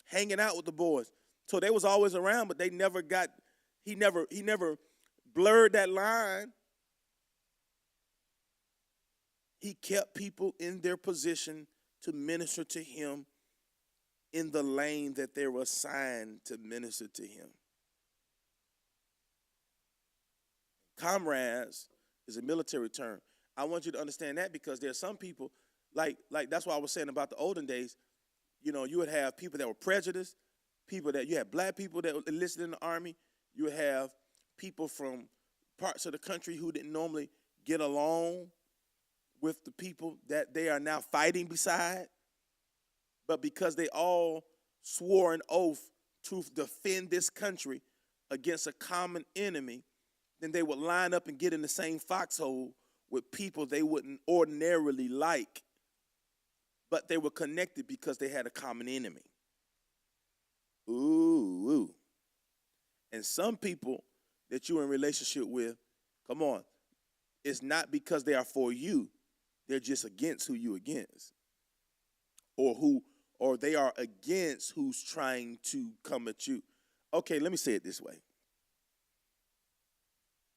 hanging out with the boys. So they was always around, but he never blurred that line. He kept people in their position to minister to him in the lane that they were assigned to minister to him. Comrades is a military term. I want you to understand that because there are some people, like that's why I was saying about the olden days, you would have people that were prejudiced, you had black people that enlisted in the army, you would have people from parts of the country who didn't normally get along with the people that they are now fighting beside. But because they all swore an oath to defend this country against a common enemy, then they would line up and get in the same foxhole with people they wouldn't ordinarily like, but they were connected because they had a common enemy. Ooh. And some people that you're in relationship with, come on, it's not because they are for you. They're just against who you against. Or they are against who's trying to come at you. Okay, let me say it this way.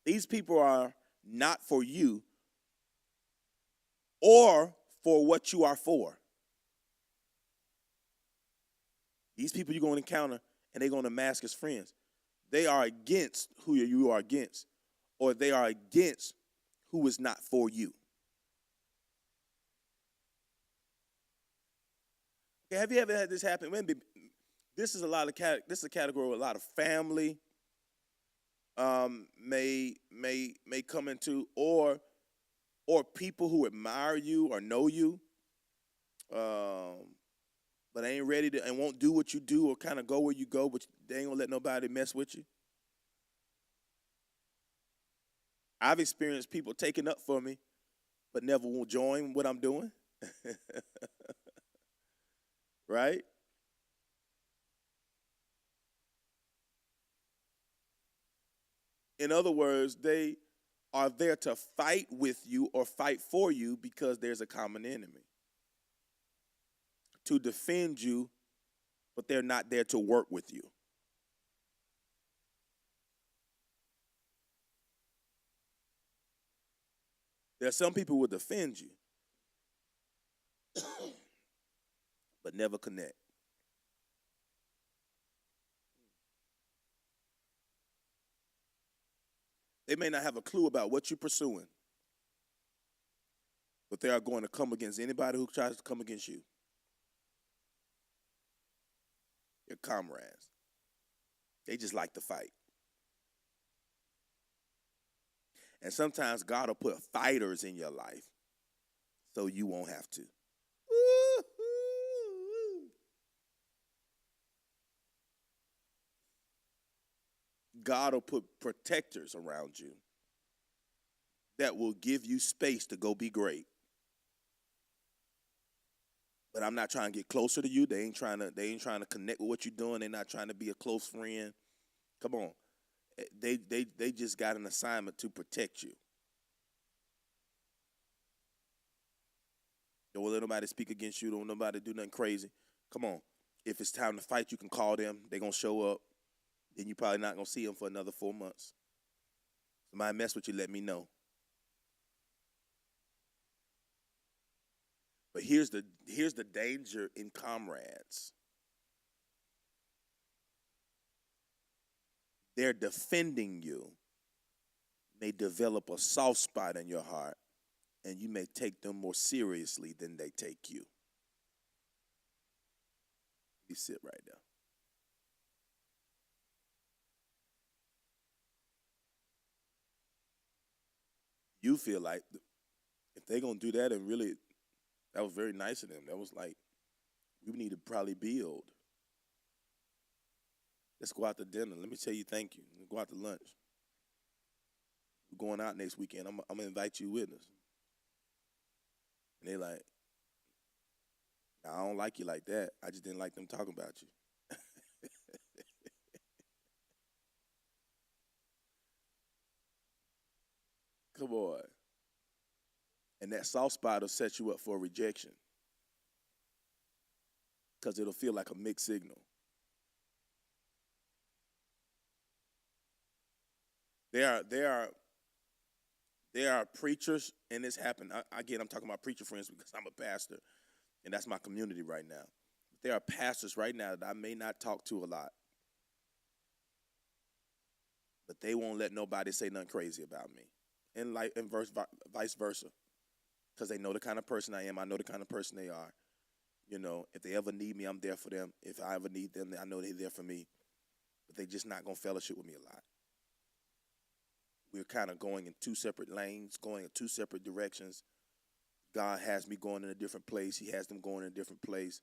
These people are not for you or for what you are for. These people you're going to encounter and they're going to mask as friends. They are against who you are against, or they are against who is not for you. Okay, have you ever had this happen? This is a category where a lot of family may come into, or people who admire you or know you, but ain't ready to and won't do what you do or kind of go where you go, but they ain't gonna let nobody mess with you. I've experienced people taking up for me, but never will join what I'm doing. Right? In other words, they are there to fight with you or fight for you because there's a common enemy. To defend you, but they're not there to work with you. There are some people who will defend you, but never connect. They may not have a clue about what you're pursuing, but they are going to come against anybody who tries to come against you. Your comrades. They just like to fight. And sometimes God will put fighters in your life so you won't have to. God will put protectors around you that will give you space to go be great. But I'm not trying to get closer to you. They ain't trying to connect with what you're doing. They're not trying to be a close friend. Come on. They just got an assignment to protect you. Don't let nobody speak against you. Don't let nobody do nothing crazy. Come on. If it's time to fight, you can call them. They're going to show up. Then you're probably not going to see them for another 4 months. Somebody mess with you, let me know. But here's the danger in comrades. They're defending you. May develop a soft spot in your heart, and you may take them more seriously than they take you. You sit right there. You feel like if they're going to do that and really That was very nice of them. That was like, we need to probably build. Let's go out to dinner. Let me tell you thank you. Let's go out to lunch. We're going out next weekend. I'm going to invite you with us. And they like, I don't like you like that. I just didn't like them talking about you. Come on. And that soft spot will set you up for rejection because it'll feel like a mixed signal. There are preachers, and this happened. Again, I'm talking about preacher friends because I'm a pastor, and that's my community right now. There are pastors right now that I may not talk to a lot, but they won't let nobody say nothing crazy about me, and vice versa, because they know the kind of person I am. I know the kind of person they are. You know, if they ever need me, I'm there for them. If I ever need them, I know they're there for me, but they just not gonna fellowship with me a lot. We're kind of going in two separate lanes, going in two separate directions. God has me going in a different place. He has them going in a different place.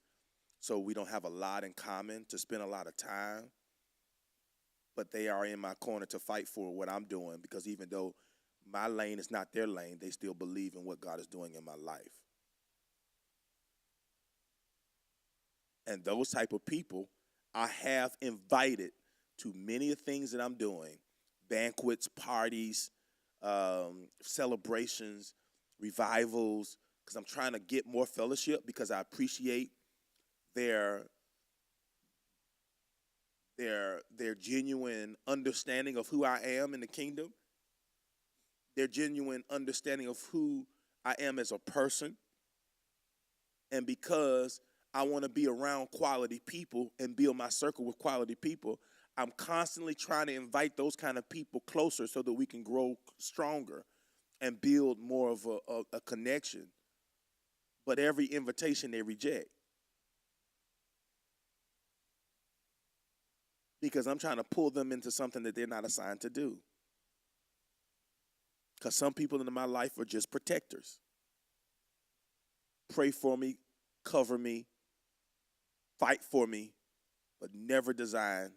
So we don't have a lot in common to spend a lot of time. But they are in my corner to fight for what I'm doing, because even though my lane is not their lane, they still believe in what God is doing in my life. And those type of people I have invited to many of the things that I'm doing. Banquets, parties, celebrations, revivals, because I'm trying to get more fellowship, because I appreciate their genuine understanding of who I am in the kingdom, their genuine understanding of who I am as a person, and because I want to be around quality people and build my circle with quality people, I'm constantly trying to invite those kind of people closer so that we can grow stronger and build more of a connection. But every invitation they reject, because I'm trying to pull them into something that they're not assigned to do. Because some people in my life are just protectors. Pray for me, cover me, fight for me, but never designed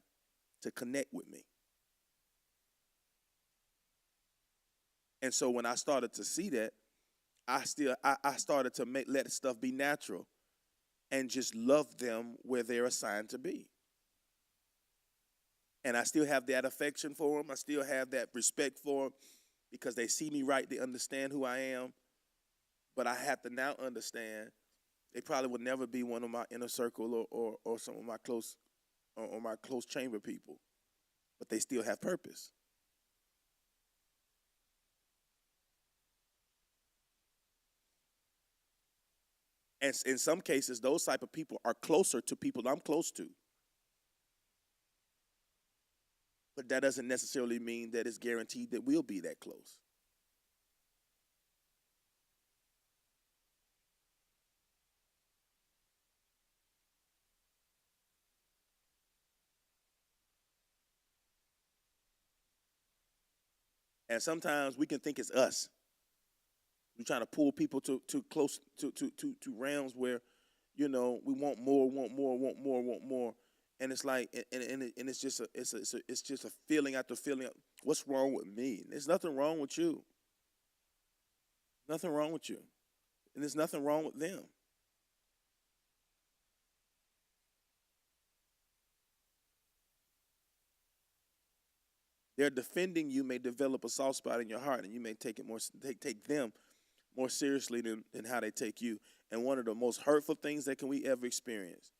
to connect with me. And so when I started to see that, I started to let stuff be natural and just love them where they're assigned to be. And I still have that affection for them. I still have that respect for them because they see me right. They understand who I am. But I have to now understand they probably would never be one of my inner circle or some of my close or my close chamber people. But they still have purpose. And in some cases, those type of people are closer to people I'm close to. But that doesn't necessarily mean that it's guaranteed that we'll be that close. And sometimes we can think it's us. We're trying to pull people to close to realms where, you know, we want more. And it's like, and it's just a feeling after feeling. What's wrong with me? There's nothing wrong with you. Nothing wrong with you. And there's nothing wrong with them. Their defending you may develop a soft spot in your heart, and you may take them more seriously than how they take you. And one of the most hurtful things that we ever experience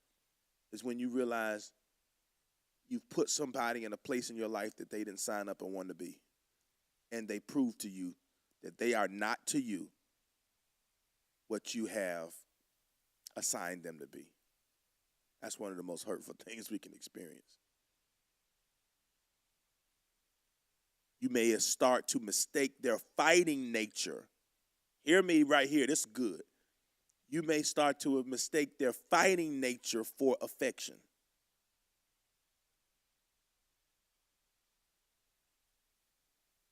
is when you realize you've put somebody in a place in your life that they didn't sign up and want to be. And they prove to you that they are not to you what you have assigned them to be. That's one of the most hurtful things we can experience. You may start to mistake their fighting nature. Hear me right here. This is good. You may start to mistake their fighting nature for affection.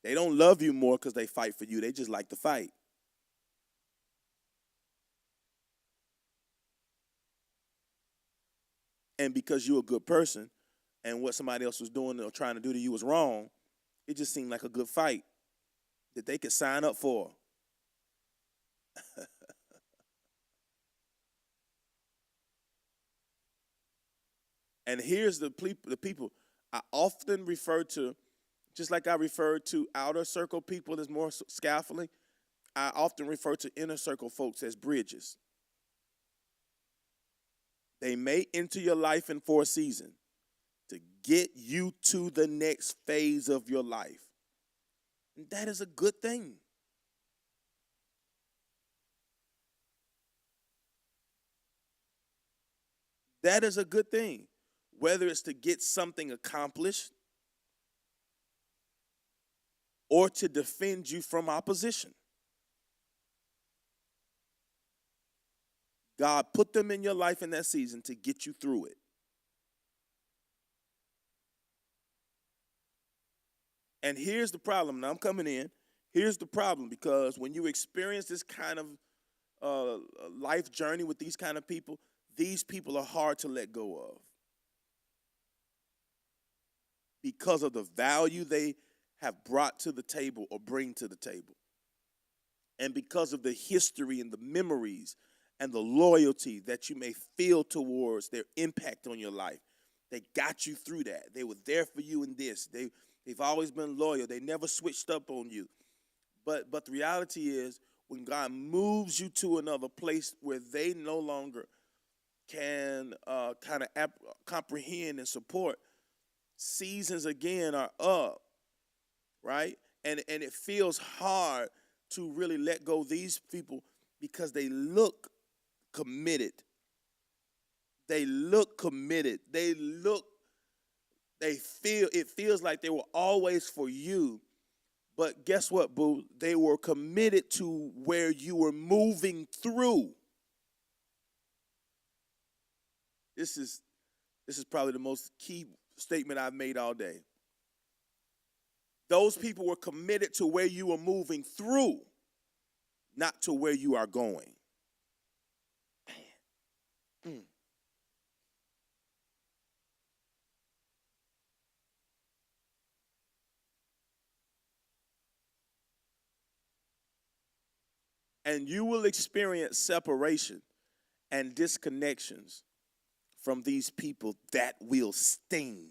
They don't love you more because they fight for you. They just like to fight. And because you're a good person and what somebody else was doing or trying to do to you was wrong, it just seemed like a good fight that they could sign up for. And here's the people I often refer to, just like I refer to outer circle people as more scaffolding, I often refer to inner circle folks as bridges. They may enter your life in for a season to get you to the next phase of your life. And that is a good thing. That is a good thing. Whether it's to get something accomplished or to defend you from opposition. God put them in your life in that season to get you through it. And here's the problem. Now I'm coming in. Here's the problem, because when you experience this kind of life journey with these kind of people, these people are hard to let go of because of the value they have brought to the table or bring to the table. And because of the history and the memories and the loyalty that you may feel towards their impact on your life. They got you through that. They were there for you in this. They've always been loyal. They never switched up on you. But the reality is, when God moves you to another place where they no longer can kind of comprehend and support, seasons again are up, right? And it feels hard to really let go of these people because they look committed. They look committed. It feels like they were always for you. But guess what, boo? They were committed to where you were moving through. This is probably the most key statement I've made all day. Those people were committed to where you were moving through, not to where you are going. Man. And you will experience separation and disconnections from these people that will sting.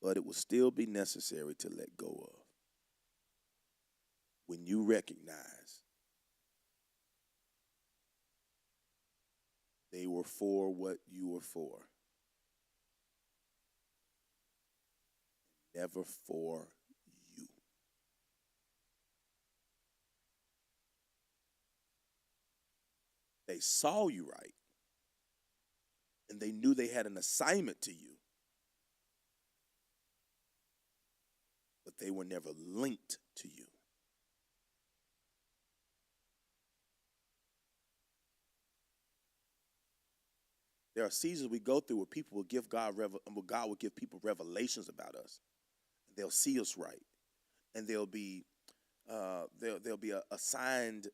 But it will still be necessary to let go of when you recognize they were for what you were for, never for you. They saw you right, and they knew they had an assignment to you, but they were never linked to you. There are seasons we go through where people will give God will give people revelations about us. They'll see us right, and they'll be assigned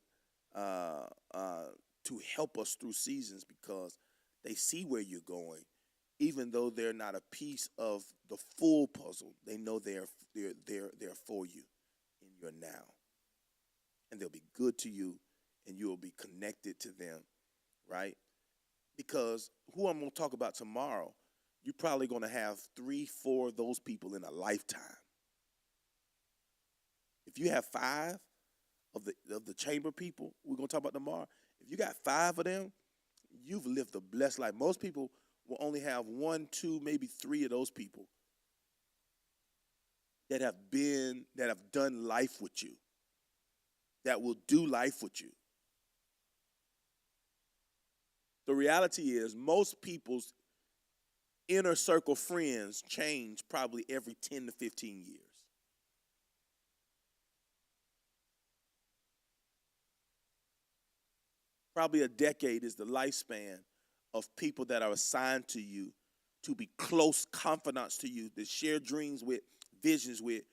to help us through seasons because they see where you're going, even though they're not a piece of the full puzzle. They know they're for you in your now, and they'll be good to you, and you'll be connected to them, right? Because who I'm going to talk about tomorrow, you're probably going to have 3-4 of those people in a lifetime. If you have 5 of the chamber people we're going to talk about tomorrow, if you got 5 of them, you've lived a blessed life. Most people will only have 1, 2, maybe 3 of those people that have done life with you, that will do life with you. The reality is most people's inner circle friends change probably every 10 to 15 years. Probably a decade is the lifespan of people that are assigned to you to be close confidants to you, that share dreams with, visions with,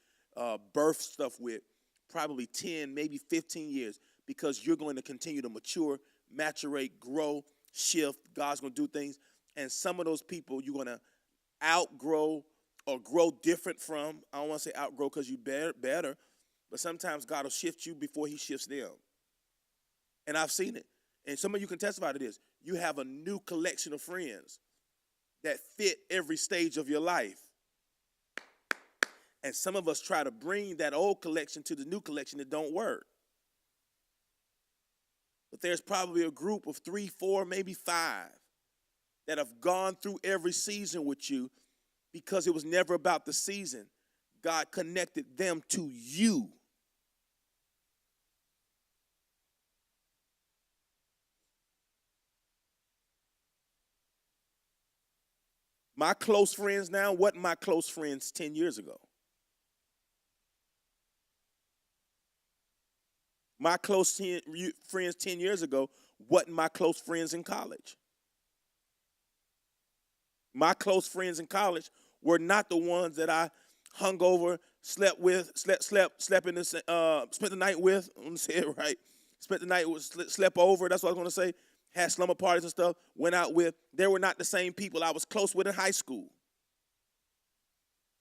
birth stuff with, probably 10, maybe 15 years, because you're going to continue to mature, maturate, grow, shift. God's going to do things. And some of those people you're going to outgrow or grow different from. I don't want to say outgrow because you better, but sometimes God will shift you before he shifts them. And I've seen it. And some of you can testify to this. You have a new collection of friends that fit every stage of your life. And some of us try to bring that old collection to the new collection that don't work. But there's probably a group of 3, 4, maybe 5 that have gone through every season with you because it was never about the season. God connected them to you. My close friends now wasn't my close friends 10 years ago. My close friends 10 years ago wasn't my close friends in college. My close friends in college were not the ones that I hung over, slept with, spent the night with. I'm going to say it right. Spent the night with, slept over. That's what I was going to say. Had slumber parties and stuff. Went out with. They were not the same people I was close with in high school.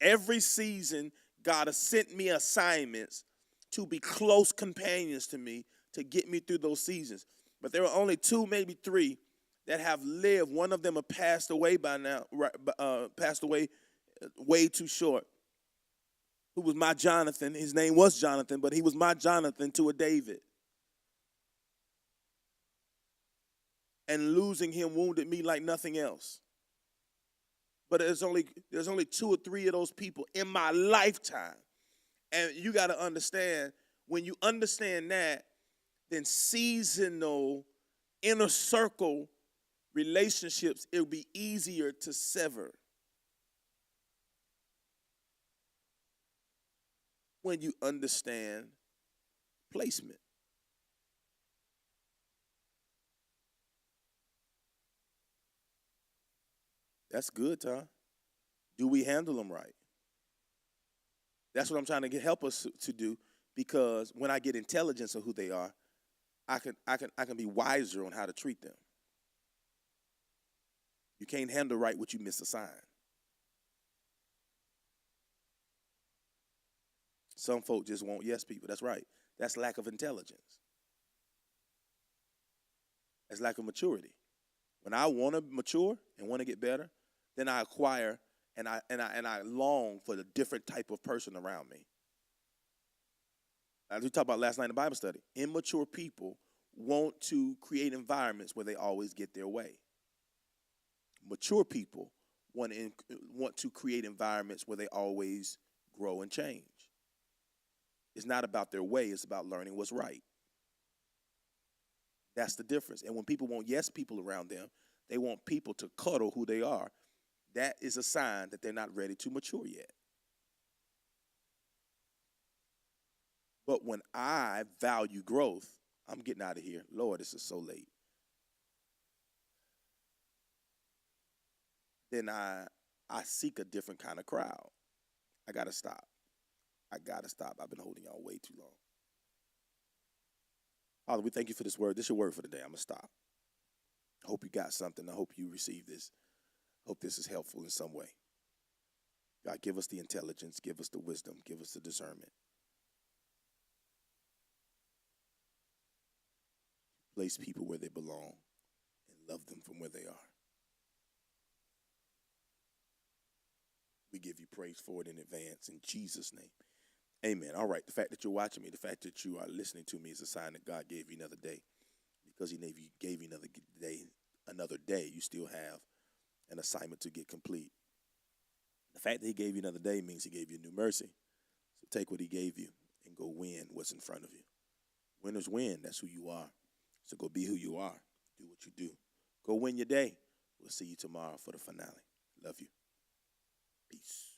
Every season, God has sent me assignments to be close companions to me to get me through those seasons. But there are only 2, maybe 3 that have lived. One of them have passed away by now, passed away way too short, who was my Jonathan. His name was Jonathan, but he was my Jonathan to a David. And losing him wounded me like nothing else. But there's only 2 or 3 of those people in my lifetime. And you got to understand, when you understand that, then seasonal, inner circle relationships, it'll be easier to sever. When you understand placement. That's good, Tom. Do we handle them right? That's what I'm trying to help us to do, because when I get intelligence of who they are, I can be wiser on how to treat them. You can't handle right what you misassign. Some folk just want yes people. That's right. That's lack of intelligence. That's lack of maturity. When I want to mature and want to get better, then I acquire and I long for the different type of person around me. As we talked about last night in the Bible study, immature people want to create environments where they always get their way. Mature people want to create environments where they always grow and change. It's not about their way, it's about learning what's right. That's the difference. And when people want yes people around them, they want people to cuddle who they are. That is a sign that they're not ready to mature yet. But when I value growth, I'm getting out of here. Lord, this is so late. Then I seek a different kind of crowd. I got to stop. I've been holding y'all way too long. Father, we thank you for this word. This is your word for the day. I'm going to stop. I hope you got something. I hope you received this. Hope this is helpful in some way. God, give us the intelligence, give us the wisdom, give us the discernment. Place people where they belong and love them from where they are. We give you praise for it in advance in Jesus' name. Amen. All right. The fact that you're watching me, the fact that you are listening to me is a sign that God gave you another day. Because he gave you another day, you still have an assignment to get complete. The fact that he gave you another day means he gave you a new mercy. So take what he gave you and go win what's in front of you. Winners win. That's who you are. So go be who you are. Do what you do. Go win your day. We'll see you tomorrow for the finale. Love you. Peace.